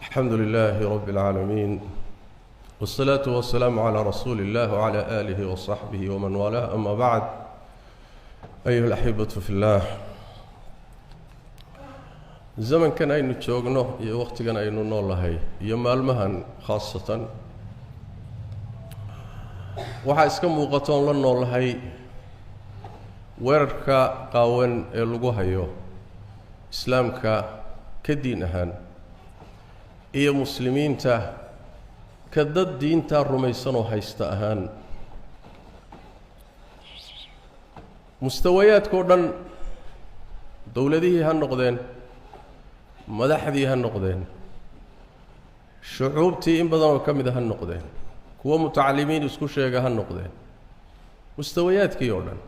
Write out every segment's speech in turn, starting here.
الحمد لله رب العالمين والصلاة والسلام على رسول الله وعلى آله وصحبه ومن والاه أما بعد أيها الأحبة في الله زمن كان أين تشوغنه وقت كان أين نولهي يما المهن خاصة waxaa iska muuqatoon la noolahay weerarka qaawan ee lagu hayo islaamka ka diin ahaan iyo muslimiinta ka dad diinta rumaysan oo haysta ahaan mustawayaadkoo dhan dawladihii ha noqdeen madaxdii ha noqdeen shucuubtii in badan oo ka mid ah ha noqdeen kuwa mutacalimiin isku sheega ha noqdeen mustawayaadkii oo dhan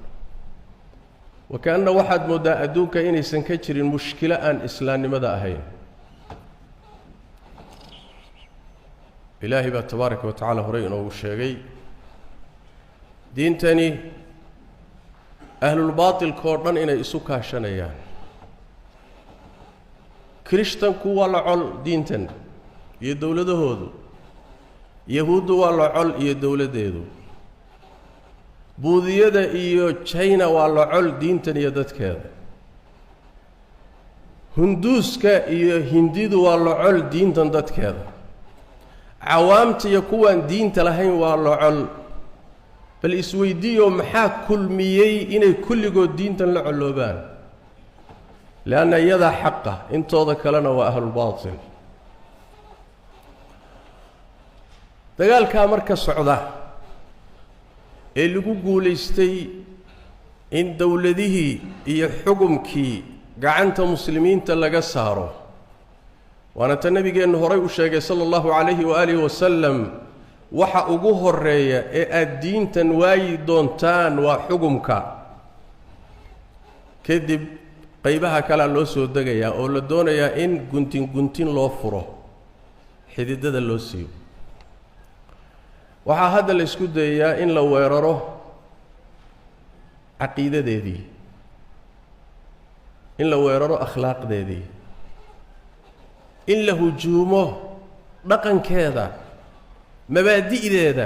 wakaana waxaad moodaa adduunka inaysan ka jirin mushkilo aan islaamnimada ahayn ilaahay baa tabaaraka wa tacaala horey inoogu sheegay diintani ahlulbaatilkoo dhan inay isu kaashanayaan kirishtanku waa la col diintan iyo dowladahoodu yahuuddu waa la col iyo dowladdeedu buudiyada iyo china waa la col diintan iyo dadkeeda hunduuska iyo hindidu waa la col diintan dadkeeda cawaamta iyo kuwaan diinta lahayn waa la col bal isweydiiyo maxaa kulmiyey inay kulligood diintan la coloobaan leanna iyadaa xaqa intooda kalena waa ahlulbaatil dagaalkaa marka socda ee lagu guulaystay in dowladihii iyo xukumkii gacanta muslimiinta laga saaro waana ta nabigeennu horay u sheegay sala allahu calayhi waaalihi wasalam waxa ugu horeeya ee aad diintan waayi doontaan waa xukumka kadib qaybaha kalea loo soo degayaa oo la doonayaa in guntin loo furo xididada loo siiyo waxaa hadda la isku dayayaa in la weeraro caqiidadeedii in la weeraro akhlaaqdeedii in la hujuumo dhaqankeeda mabaadi'deeda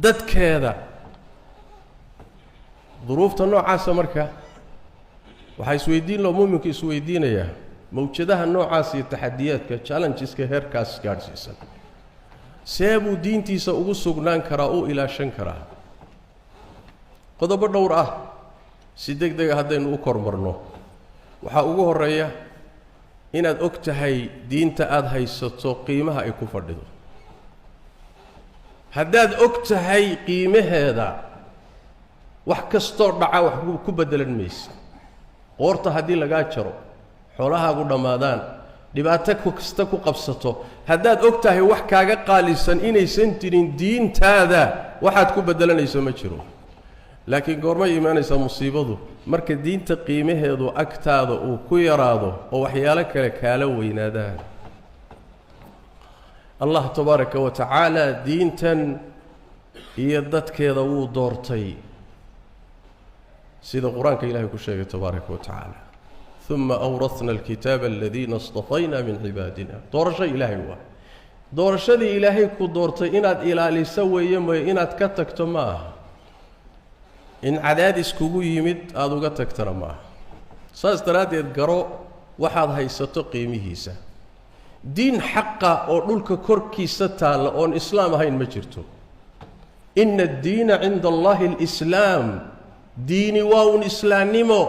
dadkeeda duruufta noocaasa marka waxaa isweydiin loo muuminku isweydiinayaa mawjadaha noocaas iyo taxadiyaadka challengeska heerkaas gaadhsiisan see buu diintiisa ugu sugnaan karaa u ilaashan karaa qodobo dhowr ah si deg dega haddaynu u kormarno waxaa ugu horreeya inaad og tahay diinta aada haysato qiimaha ay ku fadhido haddaad og tahay qiimaheeda wax kastoo dhaca wax ku beddelan maysa qoorta haddii lagaa jaro xoolahaagu dhammaadaan dhibaato kasta ku qabsato haddaad og tahay wax kaaga qaalisan inaysan jirin diintaada waxaad ku beddelanayso ma jiro laakiin goormay imaanaysaa musiibadu marka diinta qiimaheedu agtaada uu ku yaraado oo waxyaalo kale kaala weynaadaan allah tabaaraka wa tacaala diintan iyo dadkeeda wuu doortay sida qur-aanka ilaahay ku sheegay tabaaraka wa tacaala uma awrasna alkitaaba aladiina istafayna min cibaadina doorasho ilaahay waa doorashadii ilaahay ku doortay inaad ilaaliso weeye mooye inaad ka tagto ma aha in cadaadis kugu yimid aada uga tagtana ma aha saas daraaddeed garo waxaad haysato qiimihiisa diin xaqa oo dhulka korkiisa taalla oon islaam ahayn ma jirto ina addiina cinda allahi alislaam diini waa un islaamnimo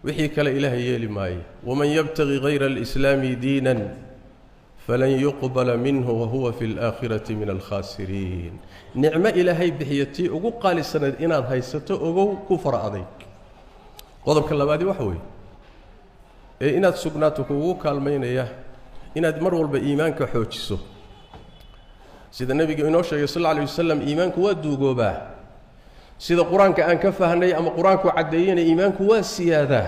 wixii kale ilaahay yeeli maayo waman yabtagi hayra alislaami diinan falan yuqbala minhu wahuwa fi alaakhirati min alkhaasiriin nicmo ilaahay bixiya tii ugu qaalisanayd inaad haysato ogow ku fara adayg qodobka labaadii waxa weeye ee inaad sugnaato kuugu kaalmaynaya inaad mar walba iimaanka xoojiso sida nebiga inoo sheegay sal alla alayh wasalam iimaanku waa duugoobaa sida qur-aanka aan ka fahnay ama qur-aanku caddeeyena iimaanku waa siyaadaa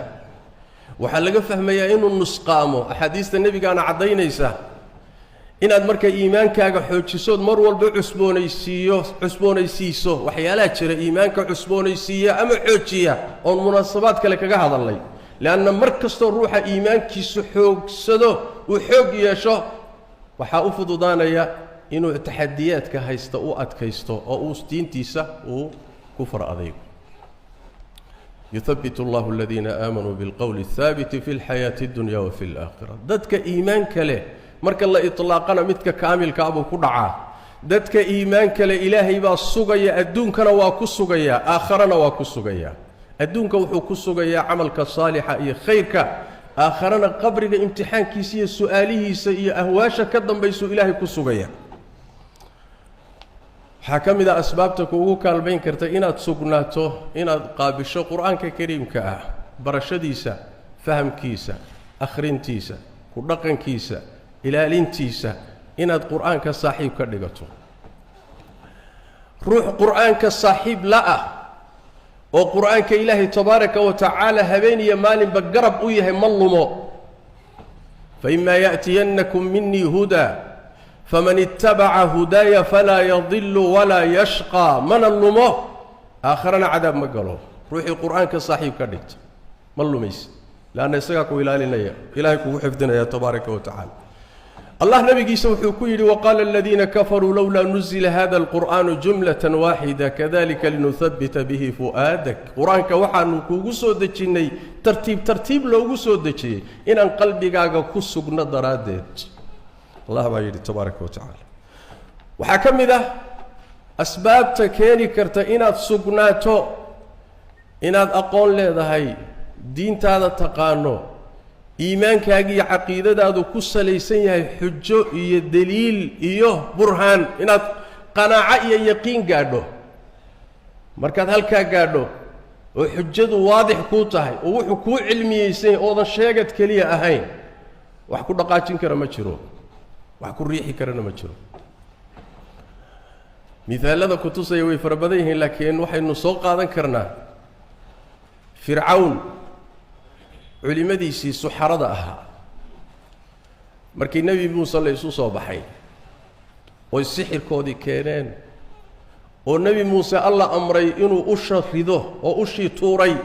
waxaa laga fahmayaa inuu nusqaamo axaadiista nebigaana caddaynaysa inaad marka iimaankaaga xoojisood mar walba cusboonaysiiso waxyaalaha jira iimaanka cusboonaysiiya ama xoojiya oon munaasabaad kale kaga hadalnay لأن مركز روح إيمانك سحوق سدو وحوق يشو وحا أفضدانيا إنو تحديات كهيستا أو أتكيستو أو أستين تيسا وكفر أذيك يثبت الله الذين آمنوا بالقول الثابت في الحياة الدنيا وفي الآخرة ددك إيمانك له مرك الله إطلاقنا متك كامل كأبو كدعا ددك إيمانك له إلهي با السقيا الدونك نواكو السقيا آخرنا واكو السقيا الدونك وحوكو السقيا عملك الصالح إيه خيرك آخرنا قبرك امتحان كيسية سؤاله سيئة أهواشا كدن بيسو إلهي كو السقيا حكم إذا أسبابتك وقوكال بين كرتا إناد سقناته إناد قابشو قرآنك كريم كأه برشديسة فهم كيسة أخرين تيسة قرقن كيسة إلالين تيسة إناد قرآنك صاحب كردقته روح قرآنك صاحب لا وقرآنك إلهي تبارك وتعالى هبيني مال بقرب أيه ملمو فإما يأتينكم مني هدى فمن اتبع هدايا فلا يضل ولا يشقى من اللمه آخرنا عذاب مقالوه روحي القرآن كصاحب كردت ملميس لأن يسقاك إلهي إلهيك وحفظنا يا تبارك وتعالى الله نبي سوحي كيري وقال الذين كفروا لولا نزل هذا القرآن جملة واحدة كذلك لنثبت به فؤادك قرآن كوحان كوغسو دجيني ترتيب لو غسو دجي إن قلبك كسق نظرات الله ما يريد تبارك وتعالى وحكم ذا أسباب تكيني كرتا إناد سقناتو إناد أقول لي ذا هاي دين تاذا تقانو إيمانك هاي عقيدة ذا كسا ليسين هاي حجو إيه دليل إيه برهان إناد قناعة إيه يقين قادو مركز هالكا قادو وحجده واضح كوتاهي وحكو علمي يسين أوضا شاقت كلية أهين وحكو دقاتين كرا مجرو وحكو ريحي كرنا مجرو مثال هذا كتوسا يوي فربديه لكن وحي نسوق هذا كرنا فرعون علمديسي سحرة أها مركي النبي موسى الله يسوع صباحي والسحر كودي كيرين والنبي موسى الله أمري إنه أشى رضاه وأشي توري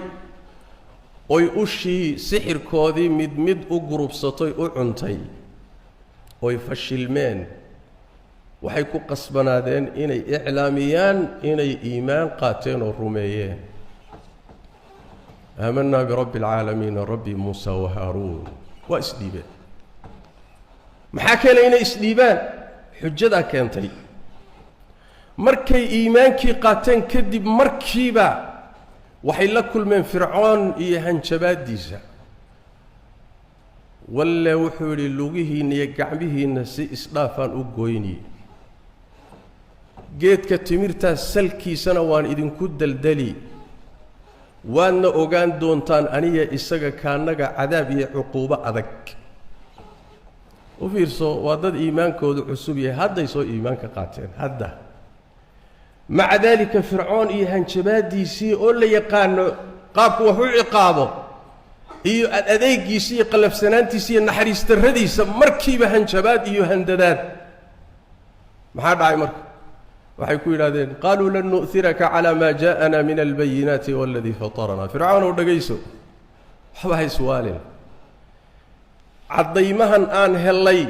ويأشي سحر كودي مد أقرب سطي أعنتي ويفشلمان وحيكو قصبنا ذين إني إعلاميان إني إيمان قاتين الروميين آمنا برب العالمين رب موسى وهارون وإسليبان محاكي لنا إسليبان حجة كانتي مركي إيمانكي قاتين كدب مركيبا وحي كل من فرعون إيهان شباد ديسا ولا وحولي اللغيه نيقع به نسي إسلافان أقويني جيت كتميرتا سلكي سنوان إذن كد الدلي وأن أوغان دونتان أنيا إساقا كاننغا عذابي عقوبة أذك وفيرسو وادد إيمانك ودو حسوبية هذا يسو إيمانك قاتين هذا مع ذلك فرعون إيهان شبادي سي أولا يقان قابك وحو عقابه إيو أذيكي سي قلف سنانتي سي النحريس تردي سمركي بهن شباد إيو هنددان محاد عاي مرك وحيكون هذين قالوا لن نؤثرك على ما جاءنا من البينات والذي فطرنا فرعون ودقيسو حباهي سؤالين عضيمهن آن هلي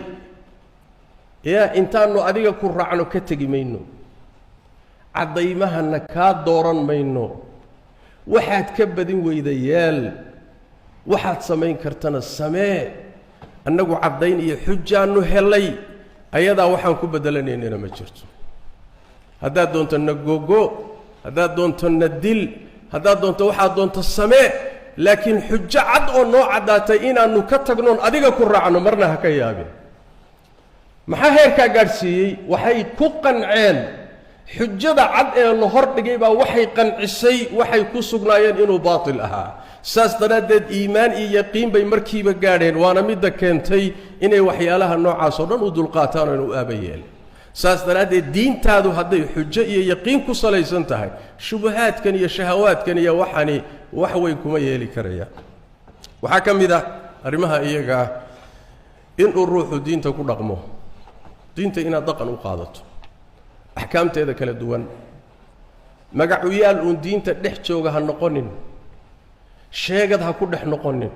يا إنتانو أديك كرعنو كتغي مينو عضيمهن كاد دوران مينو waxaad ka badin weydayeel waxaad samayn kartana samee annagu cadayn iyo xujaanu helay ayada waxaan ku bedelaneynaa ma jirto haddaad doonto nagogo haddaad doonto nadil haddaad doonto waxaad doonto samee laakiin xujo cad oo noo cadaatay inaanu ka tagnoon adiga ku raacno marna ha ka yaabin maxaa heerka gaarsiiyay waxay ku qanceen xujada cad ee la hor dhigay baa waxay qancisay waxay ku sugnaayeen inuu baatil ahaa saas daradeed iimaan iyo yaqiin bay markiiba gaadheen waana mid keentay inay waxyaalaha noocaas oo dhan u dulqaataan oo u aabayeen saas daradeed diintaadu haday xujo iyo yaqiin ku salaysan tahay shubahaadkan iyo shahawaadkan iyo waxani wax way kuma yeeli karaya waxa kamida arimaha iyaga in uu ruuxu diinta ku dhaqmo diinta ina dhaqan u qaadato أحكامته كلا دوان مقعويال دينتا دح جوغا هنقونين sheegad ha ku dhex noqonin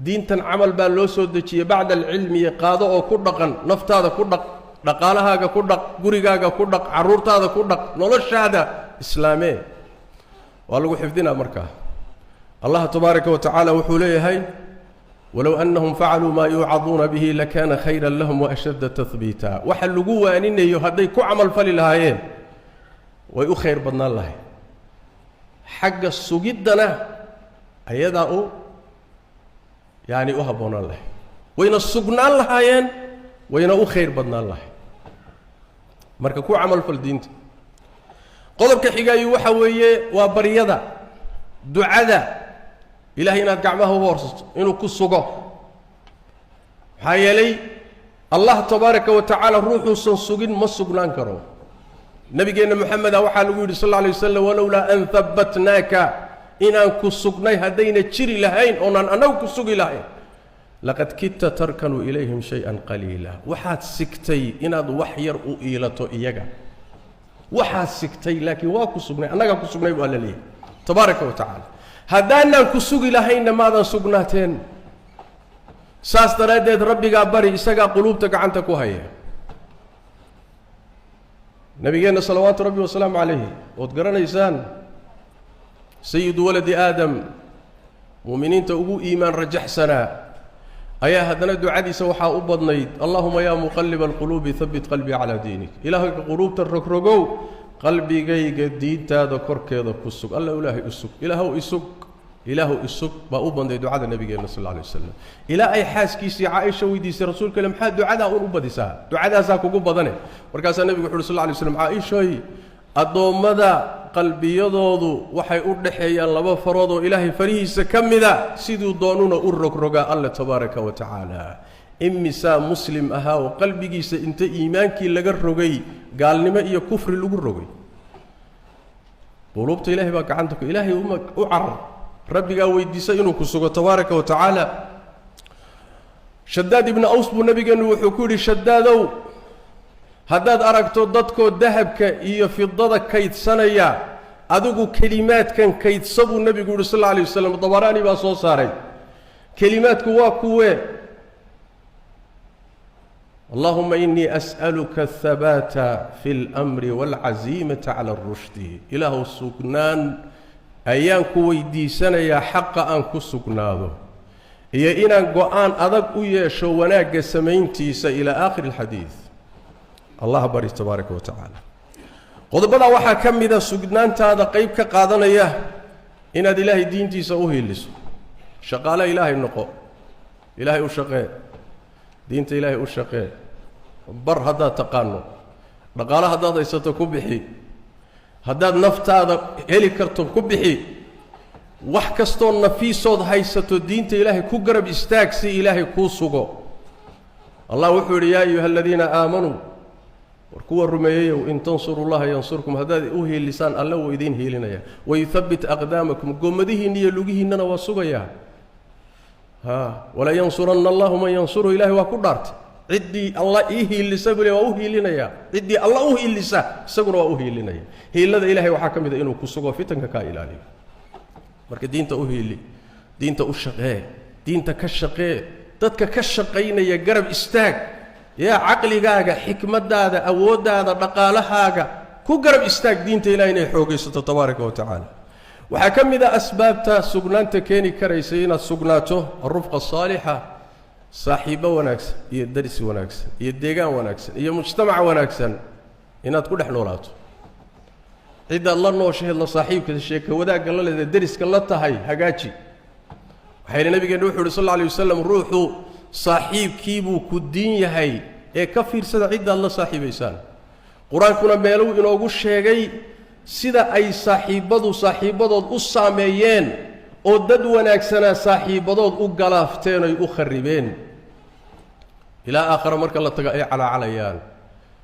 diintan camal baa loo soo dejiyey bacda alcilmi qaado oo ku dhaqan naftaada ku dhaq dhaqaalahaaga ku dhaq gurigaaga ku dhaq carruurtaada ku dhaq noloshaada islaamee waa lagu xifdinaa markaa allah tabaaraka wa tacaala wuxuu leeyahay walow annahum facaluu maa yuucaduuna bihi lakaana khayran lahum waashadda tahbiita waxa lagu waaninayo hadday ku camal fali lahaayeen way u khayr badnaan lahayd xagga sugiddana ayadaa u yani u habboonaan lahayd wayna sugnaan lahaayeen wayna u khayr badnaan lahayd marka ku camal fal diinta qodobka xigaayu waxa weeye waa baryada ducada ilaahay inaad gacmaha u hoorsato inuu ku sugo maxaa yeelay allah tabaaraka wa tacaala ruuxuusan sugin ma sugnaan karo nabigeenna moxameda waxaa lagu yidhi sal alla alay wasalam walowlaa an habbatnaaka inaan ku sugnay haddayna jiri lahayn oonaan annagu ku sugi lahayn laqad kidta tarkanuu ilayhim shay-an qaliila waxaad sigtay inaad wax yar u iilato iyaga waxaad sigtay laakiin waa ku sugnay annagaa ku sugnay buu alla leeyahay tabaaraka wa tacaala haddaanaan ku sugi lahaynna maadan sugnaateen saas daraaddeed rabbigaa bari isagaa quluubta gacanta ku haya nabigeenna salawaatu rabbi wasalaamu calayhi ood garanaysaan sayidu waladi aadam mu'miniinta ugu iimaan rajaxsanaa ayaa haddana ducadiisa waxaa u badnayd allahuma yaa muqalliba alquluubi habbit qalbii calaa diinik ilaahayga quluubta rogrogow qalbigayga diintaada korkeeda ku sug alla ilaahay isug ilaahu isug baa u banday ducada nabigeenna sal alla alay wasalam ilaa ay xaaskiisii caaisha weydiisay rasuulka ile maxaa ducadaa un u badisaa ducadaasaa kugu badane markaasaa nebigu wuxu uhi sal alla alay slam caaishoy addoommada qalbiyadoodu waxay u dhaxeeyaan laba farood oo ilaahay farihiisa ka mida siduu doonuna u rogrogaa alle tabaaraka wa tacaala imisaa muslim ahaa oo qalbigiisa inta iimaankii laga rogay gaalnimo iyo kufri lagu rogay quluubta ilaahay baa gacanta ku ilaahay u carar rabbigaa weydiisa inuu ku sugo tabaaraka wa tacaala shadaad ibnu aws buu nabigeennu wuxuu ku yidhi shadaadow haddaad aragto dadkoo dahabka iyo fidada kaydsanaya adigu kelimaadkan kaydsa buu nebigu yidhi sal alla alay wasalam dabaraani baa soo saaray kelimaadku waa kuwee allahuma inii as'aluka ahabaata fi اlmri wاlcaziimata cala اrushdi ilaahu sugnaan ayaan ku weydiisanayaa xaqa aan ku sugnaado iyo inaan go-aan adag u yeesho wanaagga samayntiisa ilaa aakhiri اlxadiid allah bari tabaaraka wa tacaala qodobadaa waxaa ka mida sugnaantaada qayb ka qaadanaya inaad ilaahay diintiisa u hiiliso shaqaale ilaahay noqo ilaahay u shaqee diinta ilaahay u shaqee bar haddaad taqaano dhaqaalo haddaad haysato ku bixi haddaad naftaada heli karto ku bixi wax kastoo nafiisood haysato diinta ilaahay ku garab istaag si ilaahay kuu sugo allah wuxuu yidhi yaa ayuha aladiina aamanuu war kuwa rumeeyeyow in tansuru llaha yansurkum haddaad u hiilisaan alle wuu idiin hiilinaya wayuhabbit aqdaamakum gommadihiinna iyo lugihiinnana waa sugayaa wala yansuranna allahu man yansuru ilahay waa ku dhaartay ciddii alla ii hiilisa bule waa u hiilinayaa ciddii alla u hiilisa isaguna waa u hiilinaya hiilada ilahay waxaa ka mid a inuu ku sugo fitanka kaa ilaaliyo marka diinta u hiili diinta u shaqee diinta ka shaqee dadka ka shaqaynaya garab istaag yaa caqligaaga xikmadaada awooddaada dhaqaalahaaga ku garab istaag diinta ilahay inay xoogaysato tabaaraka wa tacaala waxaa ka mid a asbaabta sugnaanta keeni karaysa inaad sugnaato arufqa asaalixa saaxiibbo wanaagsan iyo darsi wanaagsan iyo deegaan wanaagsan iyo mujtamac wanaagsan inaad ku dhex noolaato ciddaad la nooshaheed la saaxiibka sheeka wadaagga la leeda deriska la tahay hagaaji waxaa yidhi nabigeenna wuxu uhi sal alla alay wasalam ruuxu saaxiibkiibuu ku diin yahay ee ka fiirsada ciddaad la saaxiibaysaan qur-aankuna meeluu inoogu sheegay sida ay saaxiibbadood u saameeyeen oo dad wanaagsanaa saaxiibbadood u galaafteen oy u kharribeen ilaa aakhara marka la taga ay calaacalayaan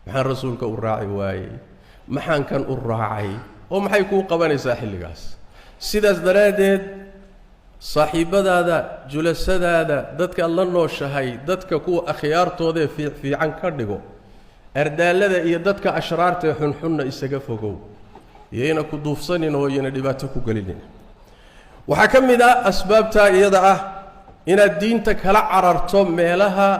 maxaan rasuulka u raaci waayey maxaan kan u raacay oo maxay kuu qabanaysaa xilligaas sidaas daraaddeed saaxiibbadaada julasadaada dadkaad la nooshahay dadka kuwa akhyaartoodaee fiican ka dhigo ardaallada iyo dadka ashraartaee xunxunna isaga fogow iyayna ku duufsanin oo iyana dhibaato ku gelinin وحكم إذا أسبابتها إذا إن الدين تكلا عررتو ميلها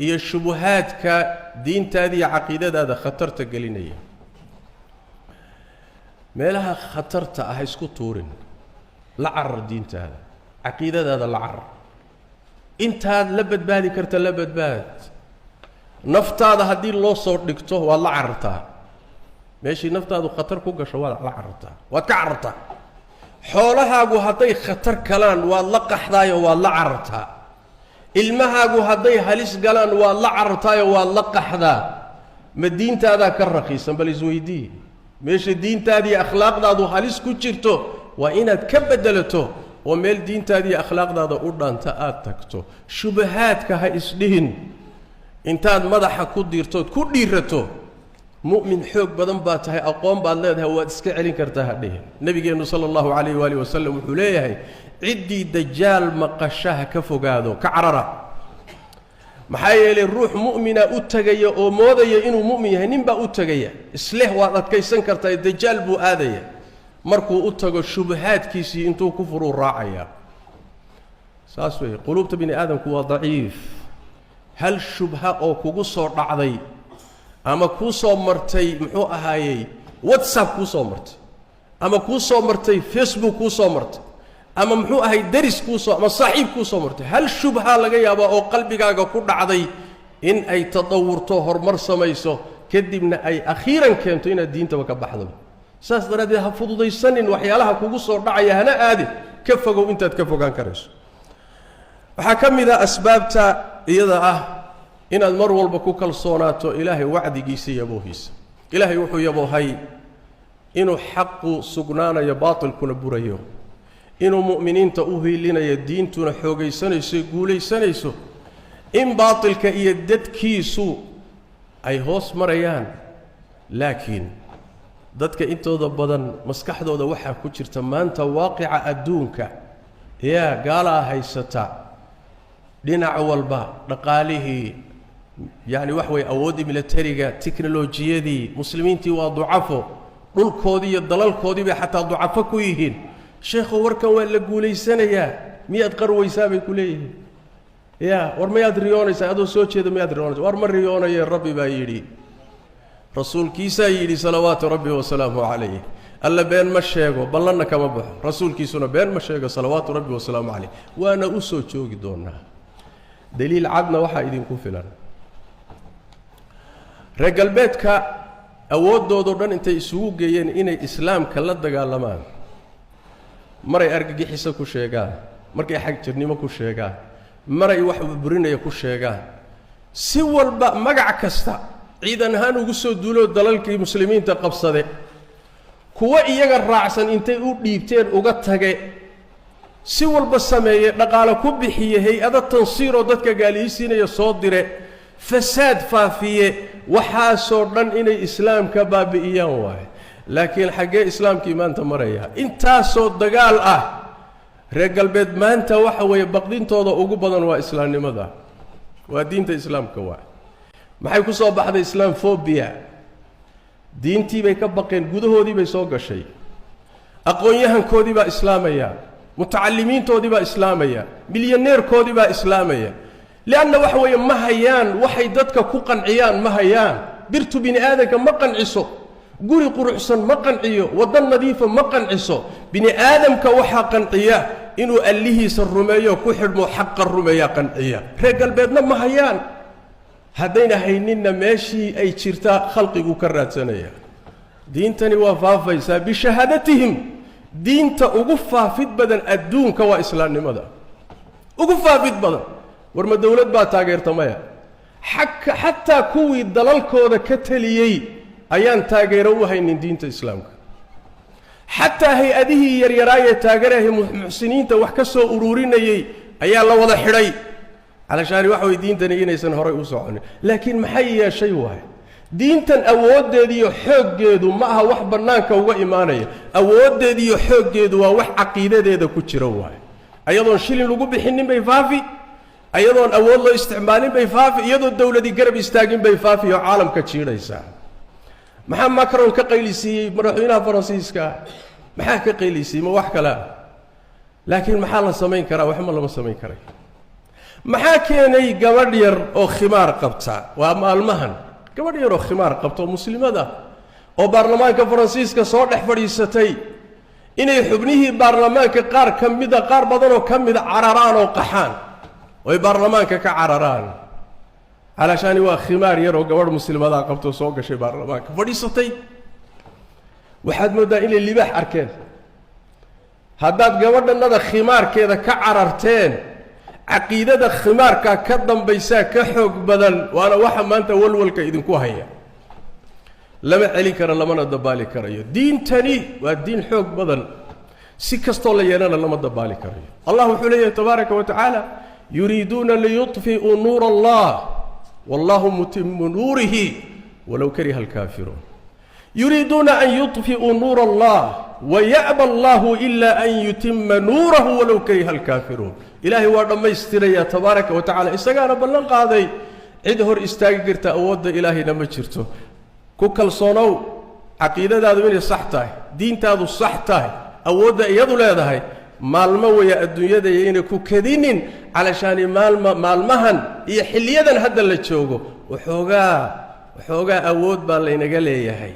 هي الشبهات كدين تادي عقيدة هذا خطر تقلينية ميلها خطرت أهيسكو تورين لعر الدين هذا عقيدة هذا لعر انت هذا لبد بادي كرت لبد باد نفط هذا هدي الله صور دكتوه والله عرتها ماشي نفط هذا خطر كوكا شوال الله عرتها وكعرتها حولها جو هدي خطر كلان والله قحضايا والله عرتها المها جو هدي هلس قلان والله عرتها والله قحضا مدين هذا كرخيصا بل زويدي ماشي الدين تادي أخلاق هذا هلس كتشرته وإن تكبدلته وميل دين تادي أخلاق هذا أردن تأتكته شبهات كها إسلين إنتاد مدح كديرتو كديرتو مؤمن حق بدن باتها أقوم بالله هو تسكعلين كرتها دين النبي صلى الله عليه وآله وسلم وحليه عدي دجال مقشاه كفوقادو كعررة محايل الروح مؤمنة أتجيا أو موضية إنه مؤمن هنبا أتجيا إسلح وقت كيسن كرتا الدجال بو آذية مركو أتجو الشبهات كيسي إنتو كفروا الراعية ساسوي قلوب بني آدم كوا ضعيف هل شبهة أو كوصور رعضي أما كوصور مرتي محو أهايي واتساب كوصور مرتي أما كوصور مرتي فيسبوك كوصور مرتي أما محو أهاي درس كوصور أما صاحب كوصور مرتي هل شبهة لغاية أو قلبك كور رعضي إن أي تطور طهر مرسى ميسو كدبنا أي أخيرا كنتو إن الدين توكب بحضن ساس درادي هفضو دي سنين وحيالها كوصور رعيا هنا آدي كفقوا إنت تكفقوا عن كرش وحكم إذا أسبابتا إذا إن المر والبكوك الصوناتو إلهي وعد جيسي يبوهيس إلهي وحو يبوهي إنه حق سقنانا يباطل كل بريو إنه مؤمنين تأوهي لنا يدين تنحوغي سنيسو قولي سنيسو إن باطل كإيدد كيسو أي هوس مريان لكن dadka intooda badan maskaxdooda waxa ku jirta maanta waaqica adduunka yaa gaala haysata dhinac walba dhaqaalihii yani wax way awoodi militariga teknolojiyadii muslimiintii waa ducafo dhulkoodii iyo dalalkoodii bay xataa ducafo ku yihiin sheekhu warkan waa la guuleysanayaa miyaad qarwaysaa bay ku leeyihiin yaa war miyaad riyoonaysaa adoo soo jeeda miyaad riyoonaysaa war ma riyoonayee rabbi baa yidhi رسول كيسا يدي صلوات ربي وسلامه عليه ألا بين مشيغو بلنا كما بح رسول كيسونا بين مشيغو صلوات ربي وسلامه عليه وانا أسو تشوق دونا دليل عدنا وحا إذن كفلان رجل بيتك أود دودان انت يسوق جيين إن الإسلام كلا دقالمان مرة أرجع حسا كوشيغا مرة حاجة ترنيما كوشيغا مرة يوحب برينا يكوشيغا سوى الباء مقع كستا ciidan ahaan ugu soo duulo dalalkii muslimiinta qabsade kuwa iyaga raacsan intay u dhiibteen uga tage si walba sameeyay dhaqaale ku bixiyay hay'ada tansiir oo dadka gaaliysiinaya soo dire fasaad faafiye waxa soo dhan inay islaamka baabi'iyaan waay laakiin xagee islaamkii maanta maraya inta soo dagaal ah reer galbeed maanta waxa way baqdintooda ugu badan waa islaamnimada waa diinta islaamka waa maxay ku soo baxday islaam phobia diintii bay ka baqeen gudahoodii bay soo gashay aqoon-yahankoodii baa islaamaya mutacallimiintoodii baa islaamaya milyaneerkoodii baa islaamaya lianna waxa weeye ma hayaan waxay dadka ku qanciyaan ma hayaan birtu bini aadanka ma qanciso guri quruxsan ma qanciyo wadan nadiifa ma qanciso bini aadamka waxa qanciya inuu allihiisa rumeeyo ku xidhmo xaqqa rumeeya qanciya reer galbeedna ma hayaan haddayna hayninna meeshii ay jirtaa khalqigu ka raadsanaya diintani waa faafaysaa bishahaadatihim diinta ugu faafid badan adduunka waa islaamnimada ugu faafid badan war ma dawlad baa taageerta maya xataa kuwii dalalkooda ka taliyey ayaan taageero u haynin diinta islaamka xataa hay-adihii yaryaraayee taageerahay muxsiniinta wax ka soo ururinayey ayaa la wada xidhay علشان واحد دينتنا ينسن هراء وصعون لكن محيا شيء واحد دينتن أود ذي حق جدو معها واحد برنامج وإيمانية أود ذي حق جدو وواحد عقيدة ذي كتير واحد أيضا شيل اللجوء بحنين بيفافي أيضا أول الله استعمالين بيفافي أيضا الدولة دي قرب يستاجين بيفافي عالم كتير يسا محمد ماكرون كقيلسي مرحينا فرنسيسكا محا كقيلسي ما واحد كلام laakiin maxaa la samayn karaa waxma lama samayn karay maxaa keenay gabadh yar oo khimaar qabta waa maalmahan gabadh yar oo khimaar qabta oo muslimada oo baarlamaanka Faransiiska soo dhex fadhiisatay inay xubnihii baarlamaanka qaar badan oo kamid cararaan oo qaxaan oo baarlamaanka ka cararaan علشان waa khimaar yar oo gabadh muslimada qabto soo gashay baarlamaanka fadhiisatay waxaad moodaa inay libaax arkeen haddaad gabadhanada khimaarkeeda ka cararteen caqiidada khimaarka ka dambaysa ka xoog badan waana waxa maanta walwalka idinku haya lama celin karo lamana dabaali karayo diintani waa diin xoog badan si kastoo la yeelana lama dabaali karayo allah wuxuu leeyahay tabaaraka wa tacaala yuriiduuna liyutfi'u nuur allah والله متم نوره ولو كره الكافرون يريدون أن يطفئوا نور الله ويأبى الله إلا أن يتم نوره ولو كره الكافرون إلهي وارد يستريا تبارك وتعالى استغانا بلن قاضي عدهر استاقرت أود إلهي نمجرته كوكال صونو عقيدة هذا من الصحته دين هذا الصحته أود يدو لهذا maalmo waya adduunyada inay ku kadinin علشان maalmahan iyo xiliyadan hadda la joogo waxoogaa awood baa la inaga leeyahay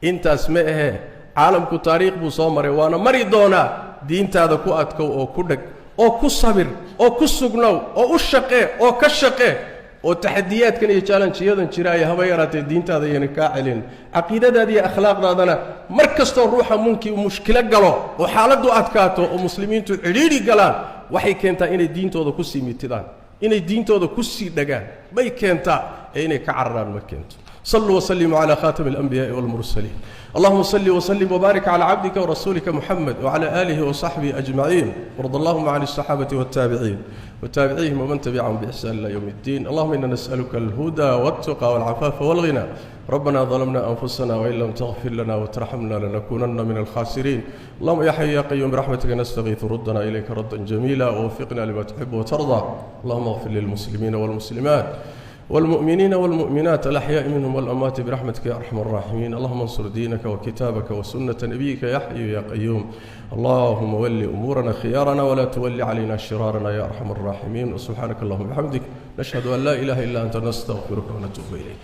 intaas ma ahe caalamku taariikh buu soo maray waana mari doona diintaada ku adkow oo ku dhag oo ku sabir oo ku sugnow oo u shaqee oo ka shaqee oo taxadiyaadkan iyo challenge-yadan jira ay haba yaraatay diintaada ayna ka celin aqeedadaada iyo akhlaaqdaadana markasto ruuxa mushkilo galo oo xaaladu adkaato oo muslimiintu xiriiri galaan waxay keentaa inay diintooda ku sii mitidaan inay diintooda ku sii dhagaan bay keentaa inay ka cararaan ma keento صلوا وسلموا على خاتم الأنبياء والمرسلين اللهم صل وسلم وبارك على عبدك ورسولك محمد وعلى آله وصحبه أجمعين وارض اللهم عن الصحابة والتابعين وتابعيهم ومن تبعهم بإحسان إلى يوم الدين اللهم إنا نسألك الهدى والتقى والعفاف والغنى ربنا ظلمنا أنفسنا وإن لم تغفر لنا وترحمنا لنكونن من الخاسرين اللهم يا حي يا قيوم برحمتك نستغيث ردنا إليك ردا جميلا ووفقنا لما تحب وترضى اللهم اغفر للمسلمين والمسلمات والمؤمنين والمؤمنات الأحياء منهم والأموات برحمتك يا أرحم الراحمين اللهم انصر دينك وكتابك وسنة نبيك يا حي يا قيوم اللهم ول أمورنا خيارنا ولا تولي علينا شرارنا يا أرحم الراحمين وسبحانك اللهم وبحمدك نشهد أن لا إله إلا أنت نستغفرك ونتوب إليك